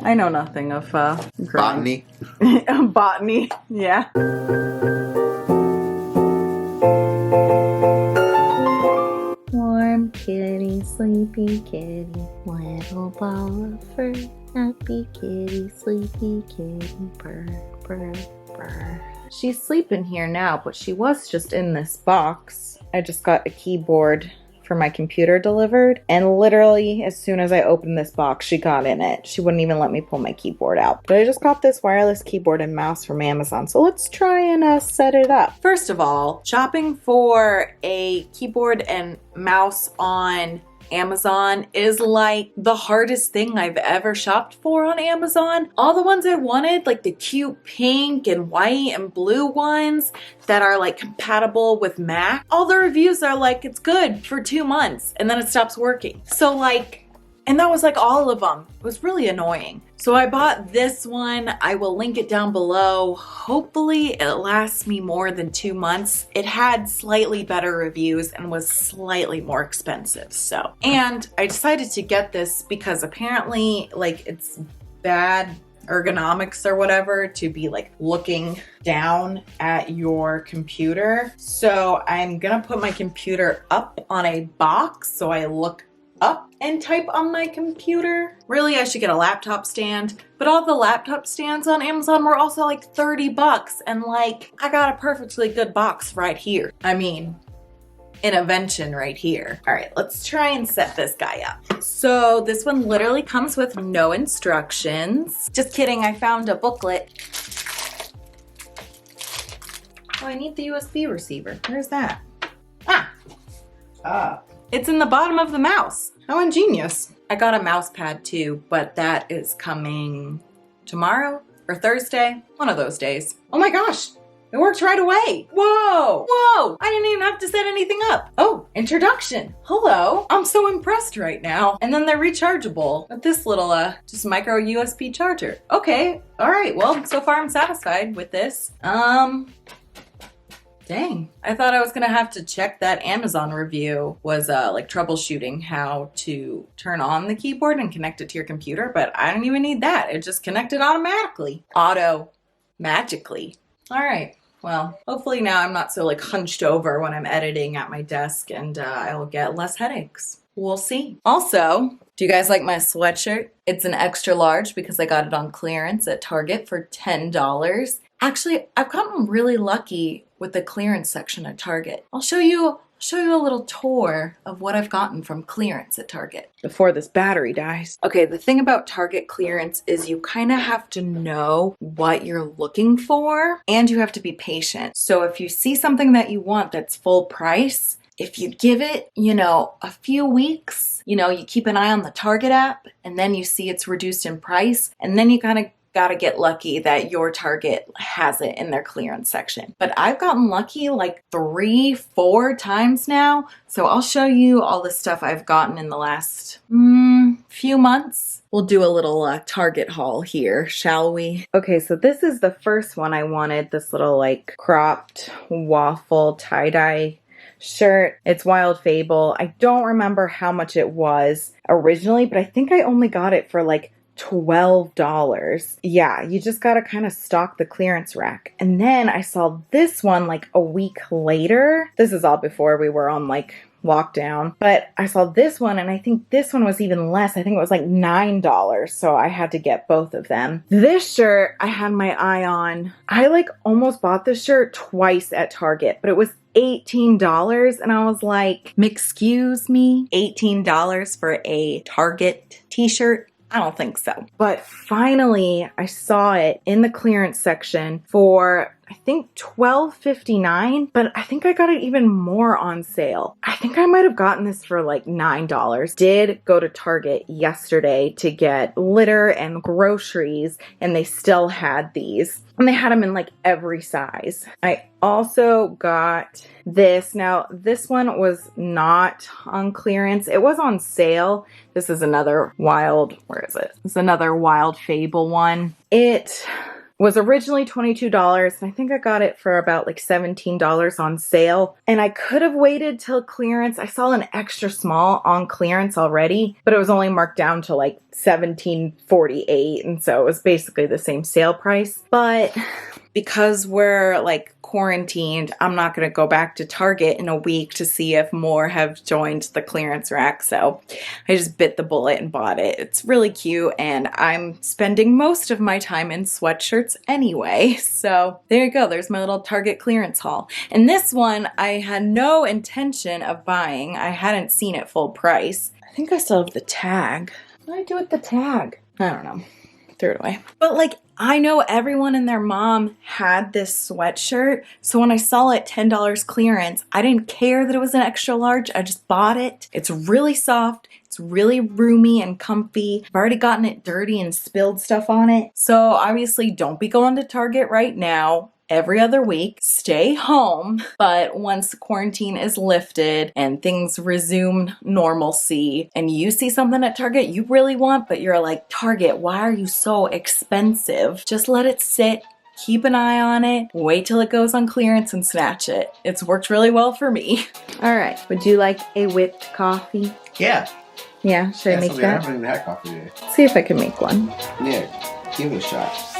I know nothing of Botany. Botany, yeah. Warm kitty, sleepy kitty, little ball of fur. Happy kitty, sleepy kitty, purr, purr, purr. She's sleeping here now, but she was just in this box. I just got a keyboard for my computer delivered, and literally as soon as I opened this box, she got in it. She wouldn't even let me pull my keyboard out. But I just got this wireless keyboard and mouse from Amazon, so let's try and set it up. First of all, shopping for a keyboard and mouse on Amazon is like the hardest thing I've ever shopped for on Amazon. All the ones I wanted, like the cute pink and white and blue ones that are like compatible with Mac, all the reviews are like it's good for 2 months and then it stops working. So like, and that was like all of them. It was really annoying. So I bought this one. I will link it down below. Hopefully it lasts me more than 2 months. It had slightly better reviews and was slightly more expensive. So, and I decided to get this because apparently like it's bad ergonomics or whatever to be like looking down at your computer. So I'm gonna put my computer up on a box so I look up and type on my computer. Really, I should get a laptop stand, but all the laptop stands on Amazon were also like 30 bucks, and like I got a perfectly good box right here. I mean, intervention right here. All right, let's try and set this guy up. So this one literally comes with no instructions. Just kidding, I found a booklet. Oh, I need the USB receiver. Where's that? It's in the bottom of the mouse. How ingenious. I got a mouse pad too, but that is coming tomorrow or Thursday. One of those days. Oh my gosh, it works right away. Whoa, whoa, I didn't even have to set anything up. Oh, introduction. Hello, I'm so impressed right now. And then they're rechargeable with this little just micro USB charger. Okay, all right, well, so far I'm satisfied with this. Dang, I thought I was gonna have to check that Amazon review was like troubleshooting how to turn on the keyboard and connect it to your computer, but I don't even need that. It just connected automatically. Magically. All right, well, hopefully now I'm not so like hunched over when I'm editing at my desk and I will get less headaches. We'll see. Also, do you guys like my sweatshirt? It's an extra large because I got it on clearance at Target for $10. Actually, I've gotten really lucky with the clearance section at Target. I'll show you a little tour of what I've gotten from clearance at Target before this battery dies. Okay, the thing about Target clearance is you kind of have to know what you're looking for and you have to be patient. So if you see something that you want that's full price, if you give it, you know, a few weeks, you know, you keep an eye on the Target app and then you see it's reduced in price and then you kind of gotta get lucky that your Target has it in their clearance section. But I've gotten lucky like 3-4 times now. So I'll show you all the stuff I've gotten in the last few months. We'll do a little Target haul here, shall we? Okay, so this is the first one I wanted, this little like cropped waffle tie-dye shirt. It's Wild Fable. I don't remember how much it was originally, but I think I only got it for like $12. Yeah, you just gotta kind of stock the clearance rack. And then I saw this one like a week later. This is all before we were on like lockdown, but I saw this one and I think this one was even less. I think it was like $9, so I had to get both of them. This shirt I had my eye on. I like almost bought this shirt twice at Target, but it was $18 and I was like, excuse me, $18 for a Target t-shirt? I don't think so. But finally, I saw it in the clearance section for, I think $12.59, but I think I got it even more on sale. I think I might have gotten this for like $9. Did go to Target yesterday to get litter and groceries, and they still had these. And they had them in like every size. I also got this. Now, this one was not on clearance. It was on sale. This is another Wild, where is it? It's another Wild Fable one. It was originally $22, and I think I got it for about like $17 on sale. And I could have waited till clearance. I saw an extra small on clearance already, but it was only marked down to like $17.48, and so it was basically the same sale price. But because we're like quarantined, I'm not going to go back to Target in a week to see if more have joined the clearance rack. So I just bit the bullet and bought it. It's really cute, and I'm spending most of my time in sweatshirts anyway. So there you go. There's my little Target clearance haul. And this one I had no intention of buying. I hadn't seen it full price. I think I still have the tag. What did I do with the tag? I don't know. Threw it away. But like, I know everyone and their mom had this sweatshirt, so when I saw it $10 clearance, I didn't care that it was an extra large. I just bought it. It's really soft. It's really roomy and comfy. I've already gotten it dirty and spilled stuff on it. So obviously don't be going to Target right now. Every other week, stay home. But once quarantine is lifted and things resume normalcy and you see something at Target you really want, but you're like, Target, why are you so expensive? Just let it sit. Keep an eye on it. Wait till it goes on clearance and snatch it. It's worked really well for me. All right. Would you like a whipped coffee? Yeah. Yeah, should I make that? I haven't even had coffee today. See if I can make one. Yeah, give me a shot.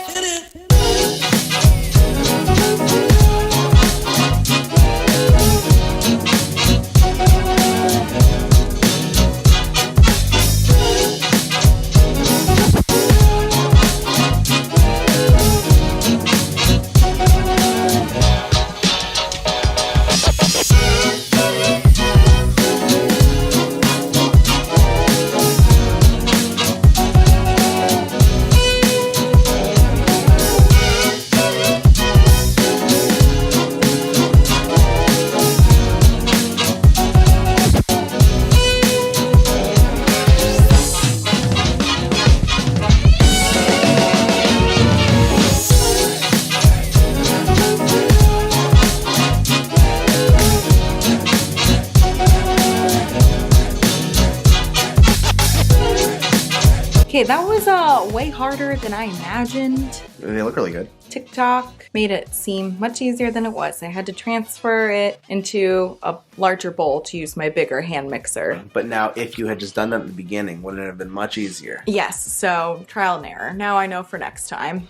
Okay, that was way harder than I imagined. They look really good. TikTok made it seem much easier than it was. I had to transfer it into a larger bowl to use my bigger hand mixer. But now, if you had just done that in the beginning, wouldn't it have been much easier? Yes, so trial and error. Now I know for next time.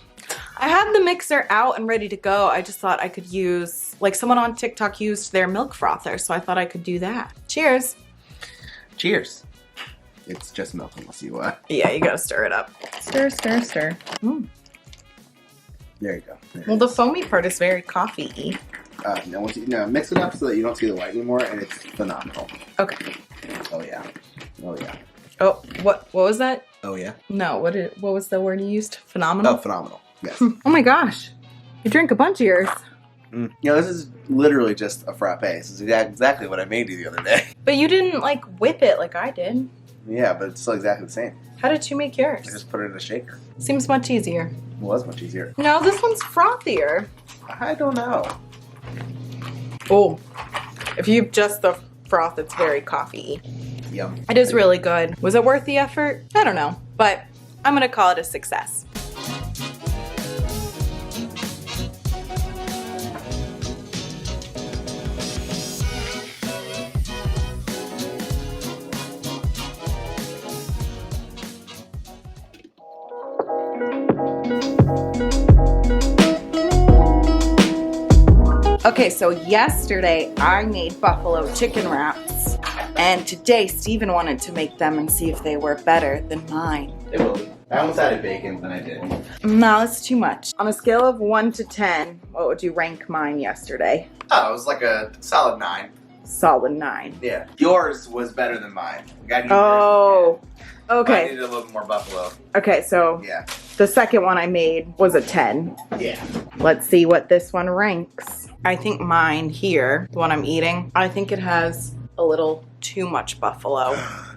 I had the mixer out and ready to go. I just thought I could use, like someone on TikTok used their milk frother, so I thought I could do that. Cheers. Cheers. It's just milk unless you, Yeah, you gotta stir it up. Stir, stir, stir. Mm. There you go. There Well, the foamy part is very coffee-y. No, mix it up so that you don't see the white anymore, and it's phenomenal. Okay. Oh yeah. Oh yeah. Oh, what was that? Oh yeah. No, what was the word you used? Phenomenal? Oh, phenomenal. Yes. Oh my gosh. You drink a bunch of yours. You know, this is literally just a frappe. This is exactly what I made you the other day. But you didn't, like, whip it like I did. Yeah, but it's still exactly the same. How did you make yours? I just put it in a shaker. Seems much easier. It was much easier. No, this one's frothier. I don't know. Oh, if you just the froth, it's very coffee-y. Yum. It is really good. Was it worth the effort? I don't know, but I'm gonna call it a success. Okay, so yesterday I made buffalo chicken wraps, and today Steven wanted to make them and see if they were better than mine. It will be. I almost added bacon, but I didn't. No, that's too much. On a scale of 1 to 10, what would you rank mine yesterday? Oh, it was like a solid 9. Solid 9. Yeah. Yours was better than mine. Oh, okay. I needed a little more buffalo. Okay, so yeah, the second one I made was a 10. Yeah. Let's see what this one ranks. I think mine here, the one I'm eating, I think it has a little too much buffalo.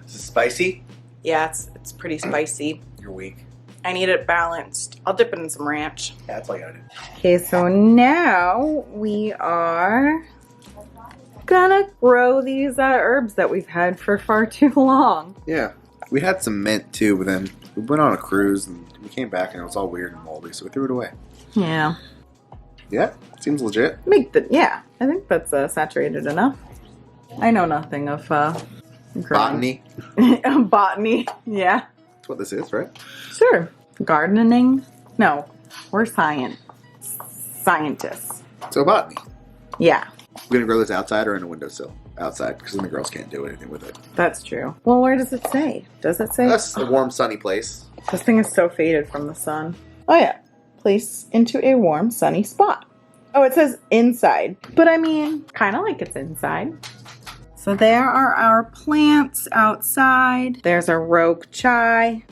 Is it spicy? Yeah, it's pretty spicy. You're weak. I need it balanced. I'll dip it in some ranch. Yeah, that's all you gotta do. Okay, so now we are gonna grow these herbs that we've had for far too long. Yeah. We had some mint too, but then we went on a cruise and we came back and it was all weird and moldy, so we threw it away. Yeah. Yeah, seems legit. Yeah, I think that's saturated enough. I know nothing of Botany. Botany, yeah. That's what this is, right? Sure. Gardening? No, we're scientists. So botany. Yeah, We're gonna grow this outside or in a windowsill? Outside, because then the girls can't do anything with it. that's true. Well, where does it say? Does it say? That's a warm, sunny place. This thing is so faded from the sun. Oh yeah, place into a warm, sunny spot. Oh, it says inside, but I mean, kind of like it's inside. So there are our plants outside. There's our rogue chai.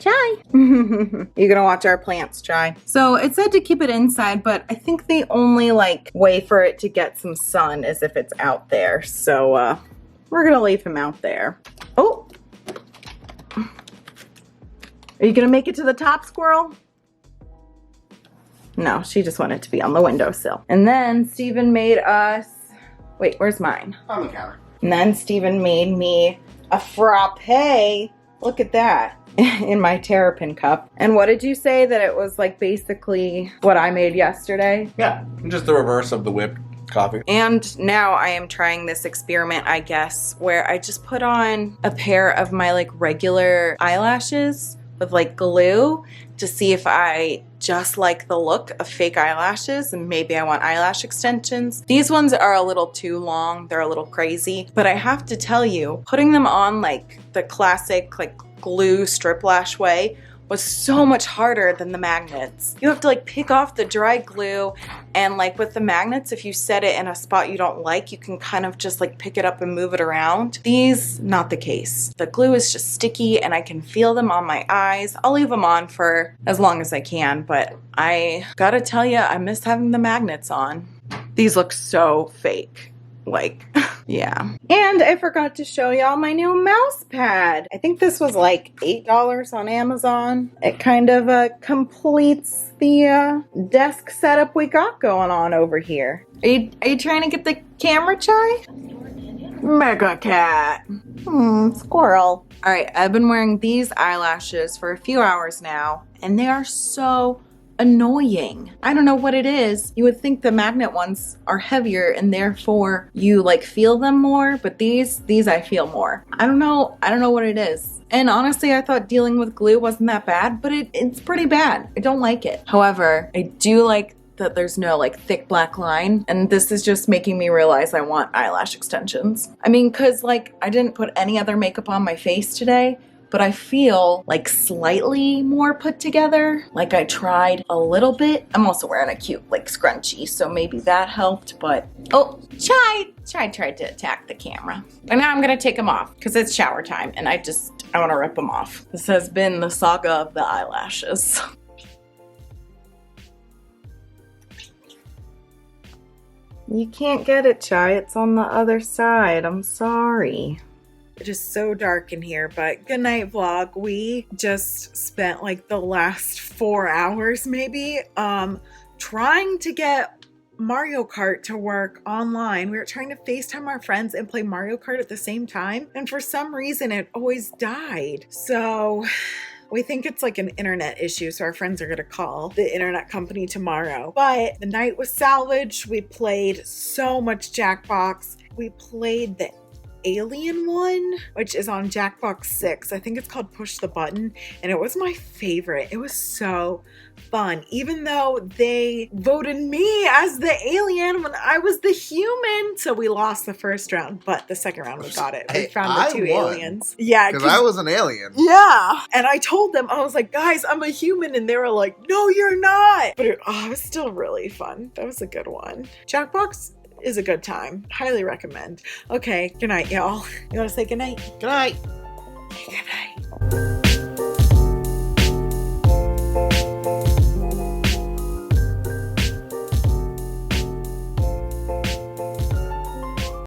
You're gonna watch our plants, Chai. So it said to keep it inside, but I think the only way for it to get some sun is if it's out there. So we're gonna leave him out there. Oh, are you gonna make it to the top, squirrel? No, she just wanted to be on the windowsill. And then Steven made us, wait, where's mine? On the counter. And then Steven made me a frappe. Look at that. In my terrapin cup. And what did you say that it was basically what I made yesterday? Yeah, just the reverse of the whipped coffee. And now I am trying this experiment, I guess, where I just put on a pair of my regular eyelashes with glue to see if I just like the look of fake eyelashes and maybe I want eyelash extensions. These ones are a little too long. They're a little crazy, but I have to tell you, putting them on the classic glue strip lash way was so much harder than the magnets. You have to pick off the dry glue, and with the magnets, if you set it in a spot you don't like, you can kind of just pick it up and move it around. These, not the case. The glue is just sticky and I can feel them on my eyes. I'll leave them on for as long as I can, but I gotta tell you, I miss having the magnets on. These look so fake. Yeah. And I forgot to show y'all my new mouse pad. I think this was $8 on Amazon. It kind of completes the desk setup we got going on over here. Are you trying to get the camera, Chai? Mega cat. Squirrel. All right, I've been wearing these eyelashes for a few hours now, and they are so annoying. I don't know what it is. You would think the magnet ones are heavier and therefore you feel them more, but these I feel more. I don't know what it is. And honestly, I thought dealing with glue wasn't that bad, but it's pretty bad. I don't like it. However, I do like that there's no thick black line, and this is just making me realize I want eyelash extensions. I mean, cause I didn't put any other makeup on my face today, but I feel slightly more put together. I tried a little bit. I'm also wearing a cute scrunchie, so maybe that helped, but oh, Chai tried to attack the camera. But now I'm gonna take them off because it's shower time and I wanna rip them off. This has been the saga of the eyelashes. You can't get it, Chai. It's on the other side. I'm sorry. It is so dark in here, but good night, vlog. We just spent the last 4 hours maybe trying to get Mario Kart to work online. We were trying to FaceTime our friends and play Mario Kart at the same time, and for some reason it always died. So we think it's an internet issue, so our friends are gonna call the internet company tomorrow. But the night was salvaged. We played so much Jackbox. We played the alien one, which is on Jackbox 6. I think it's called Push the Button, and it was my favorite. It was so fun, even though they voted me as the alien when I was the human. So we lost the first round, but the second round we got it. We found the two aliens. Yeah, because I was an alien. Yeah, and I told them, I was like, guys, I'm a human, and they were like, no, you're not. But it was still really fun. That was a good one. Jackbox is a good time. Highly recommend. Okay, good night, y'all. You want to say good night? Good night. Good night.